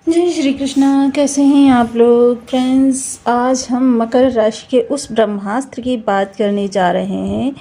जय श्री कृष्णा। कैसे हैं आप लोग फ्रेंड्स। आज हम मकर राशि के उस ब्रह्मास्त्र की बात करने जा रहे हैं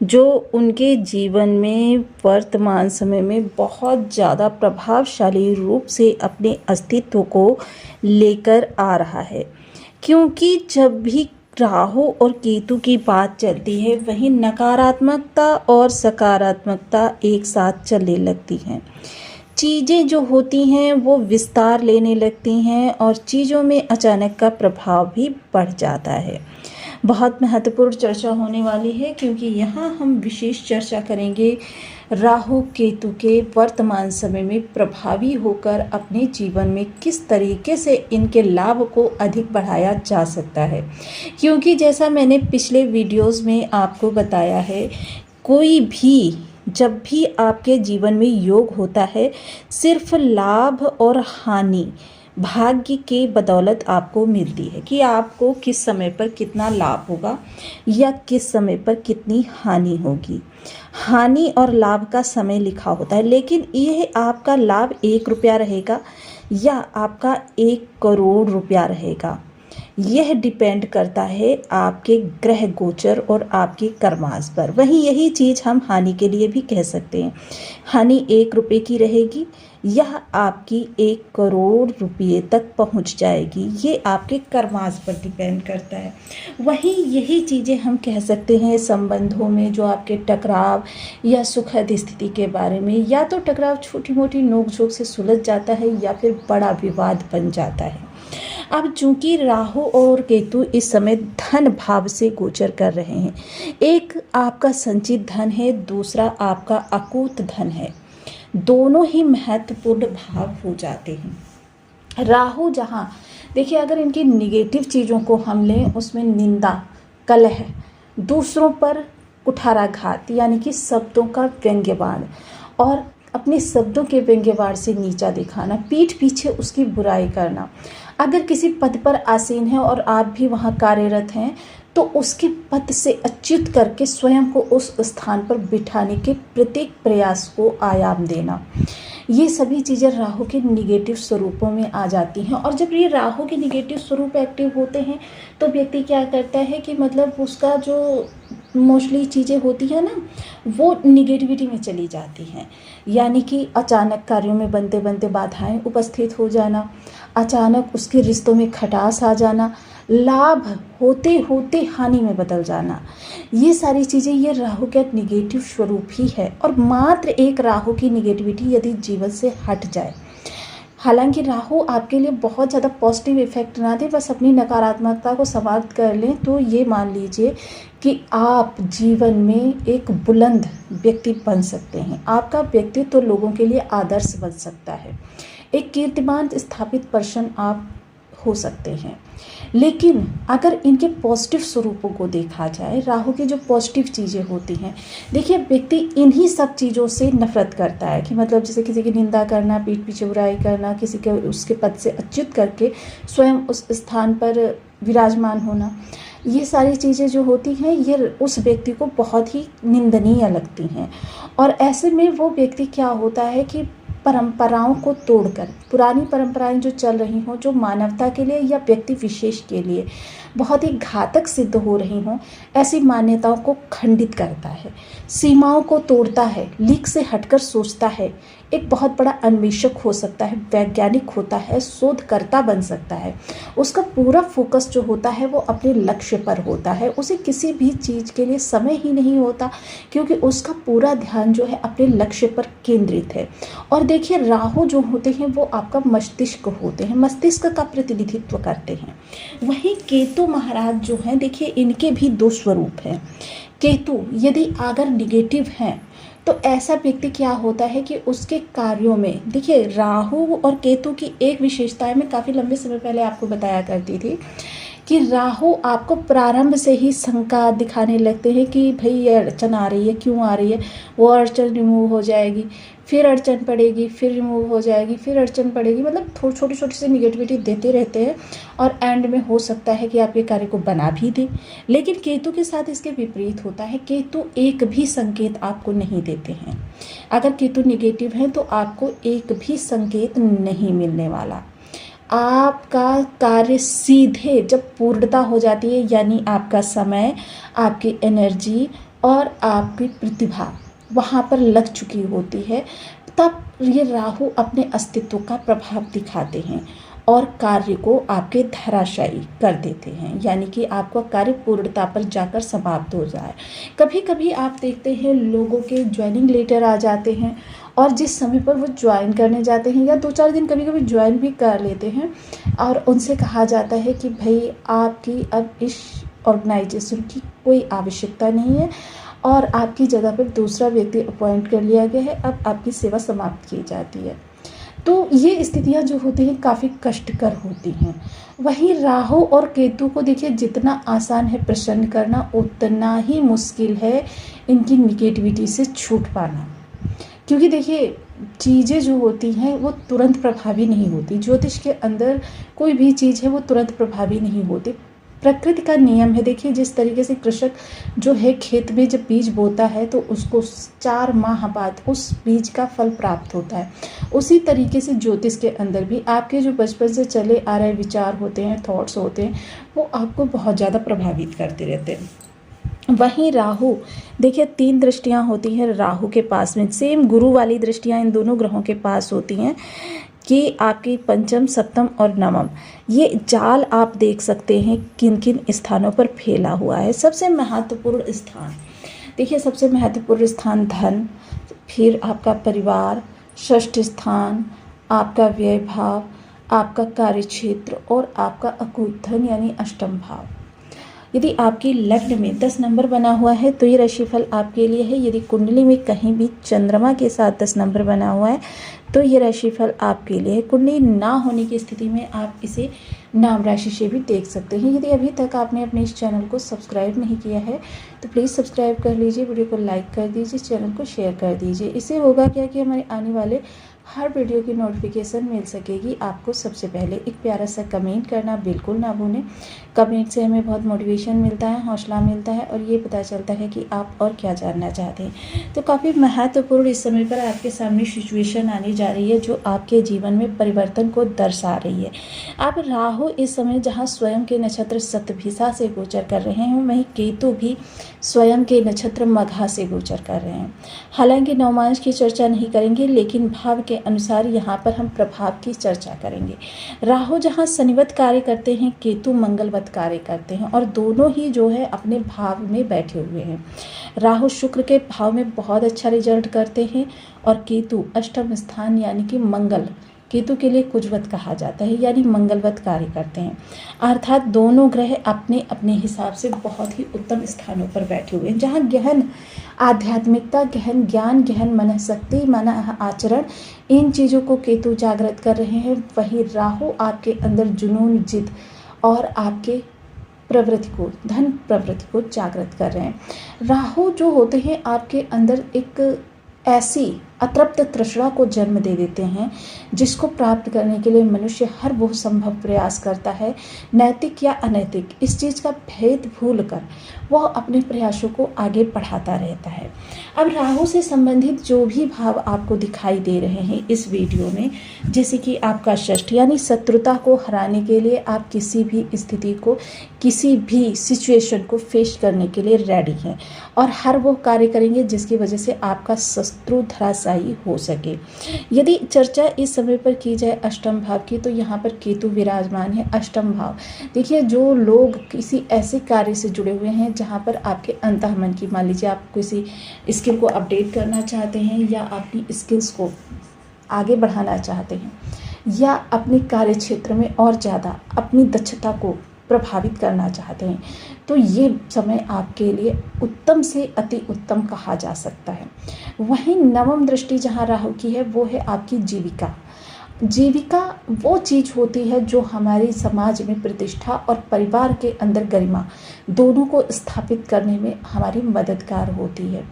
जो उनके जीवन में वर्तमान समय में बहुत ज़्यादा प्रभावशाली रूप से अपने अस्तित्व को लेकर आ रहा है। क्योंकि जब भी राहु और केतु की बात चलती है वहीं नकारात्मकता और सकारात्मकता एक साथ चलने लगती हैं। चीज़ें जो होती हैं वो विस्तार लेने लगती हैं और चीज़ों में अचानक का प्रभाव भी बढ़ जाता है। बहुत महत्वपूर्ण चर्चा होने वाली है क्योंकि यहाँ हम विशेष चर्चा करेंगे राहु केतु के वर्तमान समय में प्रभावी होकर अपने जीवन में किस तरीके से इनके लाभ को अधिक बढ़ाया जा सकता है। क्योंकि जैसा मैंने पिछले वीडियोस में आपको बताया है, कोई भी जब भी आपके जीवन में योग होता है सिर्फ लाभ और हानि भाग्य के बदौलत आपको मिलती है कि आपको किस समय पर कितना लाभ होगा या किस समय पर कितनी हानि होगी। हानि और लाभ का समय लिखा होता है, लेकिन यह आपका लाभ 1 रुपया रहेगा या आपका 1 करोड़ रुपया रहेगा, यह डिपेंड करता है आपके ग्रह गोचर और आपके कर्मास पर। वहीं यही चीज़ हम हानि के लिए भी कह सकते हैं। हानि 1 रुपये की रहेगी, यह आपकी 1 करोड़ रुपये तक पहुंच जाएगी। ये आपके कर्मास पर डिपेंड करता है। वहीं यही चीज़ें हम कह सकते हैं संबंधों में, जो आपके टकराव या सुखद स्थिति के बारे में। या तो टकराव छोटी मोटी नोक-झोंक से सुलझ जाता है या फिर बड़ा विवाद बन जाता है। अब चूंकि राहु और केतु इस समय धन भाव से गोचर कर रहे हैं, एक आपका संचित धन है, दूसरा आपका अकूत धन है, दोनों ही महत्वपूर्ण भाव हो जाते हैं। राहु जहाँ देखिए, अगर इनकी निगेटिव चीज़ों को हम लें, उसमें निंदा, कलह, दूसरों पर कुठाराघात यानी कि शब्दों का व्यंग्यवाद और अपने शब्दों के व्यंग्यवाद से नीचा दिखाना, पीठ पीछे उसकी बुराई करना। अगर किसी पद पर आसीन है और आप भी वहाँ कार्यरत हैं तो उसके पद से अच्युत करके स्वयं को उस स्थान पर बिठाने के प्रत्येक प्रयास को आयाम देना, ये सभी चीज़ें राहु के निगेटिव स्वरूपों में आ जाती हैं। और जब ये राहु के निगेटिव स्वरूप एक्टिव होते हैं तो व्यक्ति क्या करता है कि मतलब उसका जो मोस्टली चीज़ें होती हैं ना, वो निगेटिविटी में चली जाती हैं। यानी कि अचानक कार्यों में बनते बनते बाधाएं उपस्थित हो जाना, अचानक उसके रिश्तों में खटास आ जाना, लाभ होते होते हानि में बदल जाना, ये सारी चीज़ें ये राहु का निगेटिव स्वरूप ही है। और मात्र एक राहु की निगेटिविटी यदि जीवन से हट जाए, हालांकि राहु आपके लिए बहुत ज़्यादा पॉजिटिव इफेक्ट ना दे, बस अपनी नकारात्मकता को समाप्त कर लें, तो ये मान लीजिए कि आप जीवन में एक बुलंद व्यक्ति बन सकते हैं। आपका व्यक्तित्व तो लोगों के लिए आदर्श बन सकता है, एक कीर्तिमान स्थापित पर्सन आप हो सकते हैं। लेकिन अगर इनके पॉजिटिव स्वरूपों को देखा जाए, राहु की जो पॉजिटिव चीज़ें होती हैं, देखिए व्यक्ति इन्हीं सब चीज़ों से नफरत करता है कि मतलब जैसे किसी की निंदा करना, पीठ पीछे बुराई करना, किसी के उसके पद से अच्युत करके स्वयं उस स्थान पर विराजमान होना, ये सारी चीज़ें जो होती हैं ये उस व्यक्ति को बहुत ही निंदनीय लगती हैं। और ऐसे में वो व्यक्ति क्या होता है कि परंपराओं को तोड़कर, पुरानी परंपराएं जो चल रही हों, जो मानवता के लिए या व्यक्ति विशेष के लिए बहुत ही घातक सिद्ध हो रही हों, ऐसी मान्यताओं को खंडित करता है, सीमाओं को तोड़ता है, लीक से हटकर सोचता है, एक बहुत बड़ा अन्वेषक हो सकता है, वैज्ञानिक होता है, शोधकर्ता बन सकता है। उसका पूरा फोकस जो होता है वो अपने लक्ष्य पर होता है, उसे किसी भी चीज़ के लिए समय ही नहीं होता क्योंकि उसका पूरा ध्यान जो है अपने लक्ष्य पर केंद्रित है। और देखिए राहु जो होते हैं वो आपका मस्तिष्क होते हैं, मस्तिष्क का प्रतिनिधित्व करते हैं। वहीं केतु महाराज जो हैं, देखिए इनके भी 2 स्वरूप हैं। केतु यदि अगर निगेटिव हैं तो ऐसा व्यक्ति क्या होता है कि उसके कार्यों में, देखिए राहु और केतु की एक विशेषता है, मैं काफ़ी लंबे समय पहले आपको बताया करती थी कि राहु आपको प्रारंभ से ही शंका दिखाने लगते हैं कि भाई ये अड़चन आ रही है, क्यों आ रही है, वो अड़चन रिमूव हो जाएगी, फिर अड़चन पड़ेगी, फिर रिमूव हो जाएगी, फिर अड़चन पड़ेगी, मतलब थोड़ी छोटी छोटी सी निगेटिविटी देते रहते हैं और एंड में हो सकता है कि आपके कार्य को बना भी दें। लेकिन केतु के साथ इसके विपरीत होता है, केतु एक भी संकेत आपको नहीं देते हैं। अगर केतु निगेटिव है तो आपको एक भी संकेत नहीं मिलने वाला। आपका कार्य सीधे जब पूर्णता हो जाती है, यानी आपका समय, आपकी एनर्जी और आपकी प्रतिभा वहाँ पर लग चुकी होती है, तब ये राहु अपने अस्तित्व का प्रभाव दिखाते हैं और कार्य को आपके धराशायी कर देते हैं, यानी कि आपका कार्य पूर्णता पर जाकर समाप्त हो जाए। कभी कभी आप देखते हैं लोगों के ज्वाइनिंग लेटर आ जाते हैं और जिस समय पर वो ज्वाइन करने जाते हैं या 2-4 दिन कभी कभी ज्वाइन भी कर लेते हैं और उनसे कहा जाता है कि भाई आपकी अब इस ऑर्गेनाइजेशन की कोई आवश्यकता नहीं है और आपकी जगह पर दूसरा व्यक्ति अपॉइंट कर लिया गया है, अब आपकी सेवा समाप्त की जाती है। तो ये स्थितियाँ जो होती हैं काफ़ी कष्टकर होती हैं। वहीं राहु और केतु को देखिए, जितना आसान है प्रसन्न करना, उतना ही मुश्किल है इनकी निगेटिविटी से छूट पाना। क्योंकि देखिए चीज़ें जो होती हैं वो तुरंत प्रभावी नहीं होती। ज्योतिष के अंदर कोई भी चीज़ है वो तुरंत प्रभावी नहीं होती। प्रकृति का नियम है। देखिए जिस तरीके से कृषक जो है खेत में जब बीज बोता है तो उसको 4 माह बाद उस बीज का फल प्राप्त होता है, उसी तरीके से ज्योतिष के अंदर भी आपके जो बचपन से चले आ रहे विचार होते हैं, थॉट्स होते हैं, वो आपको बहुत ज़्यादा प्रभावित करते रहते हैं। वहीं राहु देखिए 3 दृष्टियां होती हैं राहु के पास में, सेम गुरु वाली दृष्टियां इन दोनों ग्रहों के पास होती हैं कि आपकी पंचम, सप्तम और नवम, ये जाल आप देख सकते हैं किन किन स्थानों पर फैला हुआ है। सबसे महत्वपूर्ण स्थान देखिए, सबसे महत्वपूर्ण स्थान धन, फिर आपका परिवार, षष्ठ स्थान आपका व्यय भाव, आपका कार्यक्षेत्र और आपका अकूत धन यानी अष्टम भाव। यदि आपकी लग्न में 10 नंबर बना हुआ है तो ये राशिफल आपके लिए है। यदि कुंडली में कहीं भी चंद्रमा के साथ 10 नंबर बना हुआ है तो ये राशिफल आपके लिए है। कुंडली ना होने की स्थिति में आप इसे नाम राशि से भी देख सकते हैं। यदि अभी तक आपने अपने इस चैनल को सब्सक्राइब नहीं किया है तो प्लीज़ सब्सक्राइब कर लीजिए, वीडियो को लाइक कर दीजिए, चैनल को शेयर कर दीजिए। इससे होगा क्या कि हमारे आने वाले हर वीडियो की नोटिफिकेशन मिल सकेगी आपको सबसे पहले। एक प्यारा सा कमेंट करना बिल्कुल ना भूलें। कमेंट से हमें बहुत मोटिवेशन मिलता है, हौसला मिलता है और ये पता चलता है कि आप और क्या जानना चाहते हैं। तो काफ़ी महत्वपूर्ण इस समय पर आपके सामने सिचुएशन आने जा रही है जो आपके जीवन में परिवर्तन को दर्शा रही है। अब राहु इस समय जहाँ स्वयं के नक्षत्र शतभिषा से गोचर कर रहे हैं, वहीं केतु भी स्वयं के नक्षत्र मघा से गोचर कर रहे हैं। हालांकि नवमांश की चर्चा नहीं करेंगे, लेकिन भाव के अनुसार यहाँ पर हम प्रभाव की चर्चा करेंगे। राहु जहाँ शनिवत कार्य करते हैं, केतु मंगलवत कार्य करते हैं और दोनों ही जो है अपने भाव में बैठे हुए हैं। राहु शुक्र के भाव में बहुत अच्छा रिजल्ट करते हैं और केतु अष्टम स्थान यानी कि मंगल, केतु के लिए कुजवत कहा जाता है यानी मंगलवत कार्य करते हैं। अर्थात दोनों ग्रह अपने अपने हिसाब से बहुत ही उत्तम स्थानों पर बैठे हुए हैं, जहाँ गहन आध्यात्मिकता, गहन ज्ञान, गहन मनःशक्ति, मन आचरण, इन चीज़ों को केतु जागृत कर रहे हैं। वहीं राहु आपके अंदर जुनून, जिद और आपके प्रवृत्ति को, धन प्रवृत्ति को जागृत कर रहे हैं। राहु जो होते हैं आपके अंदर एक ऐसी अतृप्त तृष्णा को जन्म दे देते हैं जिसको प्राप्त करने के लिए मनुष्य हर वो संभव प्रयास करता है, नैतिक या अनैतिक, इस चीज़ का भेद भूल कर वह अपने प्रयासों को आगे बढ़ाता रहता है। अब राहु से संबंधित जो भी भाव आपको दिखाई दे रहे हैं इस वीडियो में, जैसे कि आपका षष्ठ यानी शत्रुता को हराने के लिए आप किसी भी स्थिति को, किसी भी सिचुएशन को फेस करने के लिए रेडी हैं और हर वो कार्य करेंगे जिसकी वजह से आपका शत्रु धराशायी हो सके। यदि चर्चा इस समय पर की जाए अष्टम भाव की, तो यहाँ पर केतु विराजमान है। अष्टम भाव देखिए, जो लोग किसी ऐसे कार्य से जुड़े हुए हैं जहाँ पर आपके अंतःमन की, मान लीजिए आप किसी स्किल को अपडेट करना चाहते हैं या अपनी स्किल्स को आगे बढ़ाना चाहते हैं या अपने कार्य क्षेत्र में और ज़्यादा अपनी दक्षता को प्रभावित करना चाहते हैं, तो ये समय आपके लिए उत्तम से अति उत्तम कहा जा सकता है। वहीं नवम दृष्टि जहाँ राहु की है वो है आपकी जीविका। जीविका वो चीज़ होती है जो हमारे समाज में प्रतिष्ठा और परिवार के अंदर गरिमा दोनों को स्थापित करने में हमारी मददगार होती है।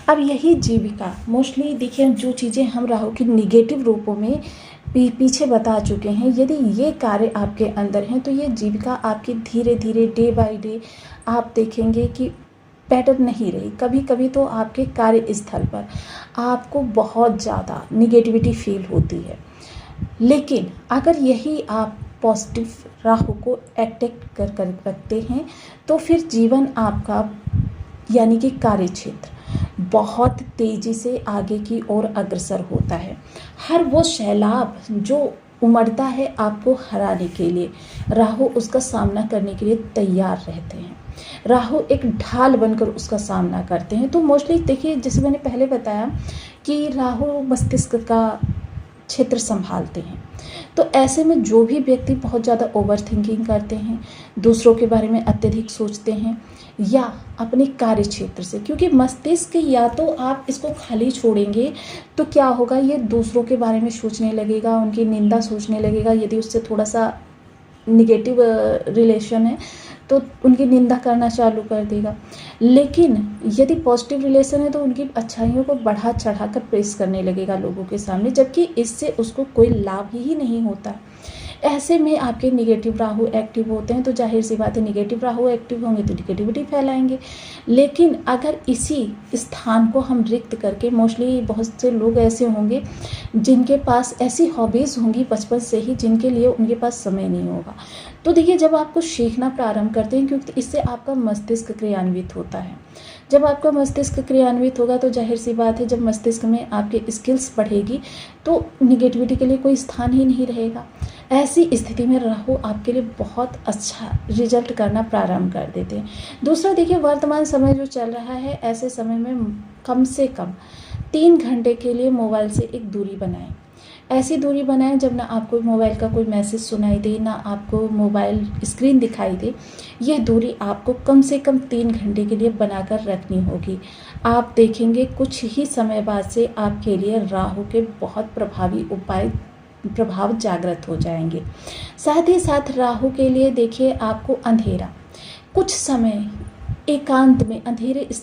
अब यही जीविका मोस्टली देखिए, जो चीज़ें हम राहु की निगेटिव रूपों में पीछे बता चुके हैं, यदि ये कार्य आपके अंदर हैं तो ये जीविका आपकी धीरे धीरे डे बाय डे आप देखेंगे कि पैटर्न नहीं रही। कभी कभी तो आपके कार्यस्थल पर आपको बहुत ज़्यादा निगेटिविटी फील होती है। लेकिन अगर यही आप पॉजिटिव राहु को अट्रैक्ट कर कर रखते हैं तो फिर जीवन आपका यानी कि कार्य क्षेत्र बहुत तेज़ी से आगे की ओर अग्रसर होता है। हर वो सैलाब जो उमड़ता है आपको हराने के लिए, राहु उसका सामना करने के लिए तैयार रहते हैं। राहु एक ढाल बनकर उसका सामना करते हैं। तो मोस्टली देखिए, जैसे मैंने पहले बताया कि राहु मस्तिष्क का क्षेत्र संभालते हैं। तो ऐसे में जो भी व्यक्ति बहुत ज़्यादा ओवर थिंकिंग करते हैं, दूसरों के बारे में अत्यधिक सोचते हैं, या अपने कार्य क्षेत्र से, क्योंकि मस्तिष्क या तो आप इसको खाली छोड़ेंगे तो क्या होगा, ये दूसरों के बारे में सोचने लगेगा, उनकी निंदा सोचने लगेगा। यदि उससे थोड़ा सा निगेटिव रिलेशन है तो उनकी निंदा करना चालू कर देगा। लेकिन यदि पॉजिटिव रिलेशन है तो उनकी अच्छाइयों को बढ़ा चढ़ा कर प्रेस करने लगेगा लोगों के सामने, जबकि इससे उसको कोई लाभ ही नहीं होता। ऐसे में आपके निगेटिव राहु एक्टिव होते हैं, तो जाहिर सी बात है निगेटिव राहु एक्टिव होंगे तो निगेटिविटी फैलाएंगे। लेकिन अगर इसी स्थान को हम रिक्त करके, मोस्टली बहुत से लोग ऐसे होंगे जिनके पास ऐसी हॉबीज़ होंगी बचपन से ही जिनके लिए उनके पास समय नहीं होगा। तो देखिए, जब आपको सीखना प्रारंभ करते हैं, क्योंकि इससे आपका मस्तिष्क क्रियान्वित होता है। जब आपका मस्तिष्क क्रियान्वित होगा तो जाहिर सी बात है, जब मस्तिष्क में आपके स्किल्स बढ़ेगी तो निगेटिविटी के लिए कोई स्थान ही नहीं रहेगा। ऐसी स्थिति में राहु आपके लिए बहुत अच्छा रिजल्ट करना प्रारंभ कर देते हैं। दूसरा देखिए, वर्तमान समय जो चल रहा है, ऐसे समय में कम से कम 3 घंटे के लिए मोबाइल से एक दूरी बनाएं। ऐसी दूरी बनाएं जब ना आपको मोबाइल का कोई मैसेज सुनाई दे, ना आपको मोबाइल स्क्रीन दिखाई दे। यह दूरी आपको कम से कम 3 घंटे के लिए बनाकर रखनी होगी। आप देखेंगे कुछ ही समय बाद से आपके लिए राहु के बहुत प्रभावी प्रभाव जागृत हो जाएंगे। साथ ही साथ राहु के लिए देखिए, आपको अंधेरा कुछ समय एकांत में अंधेरे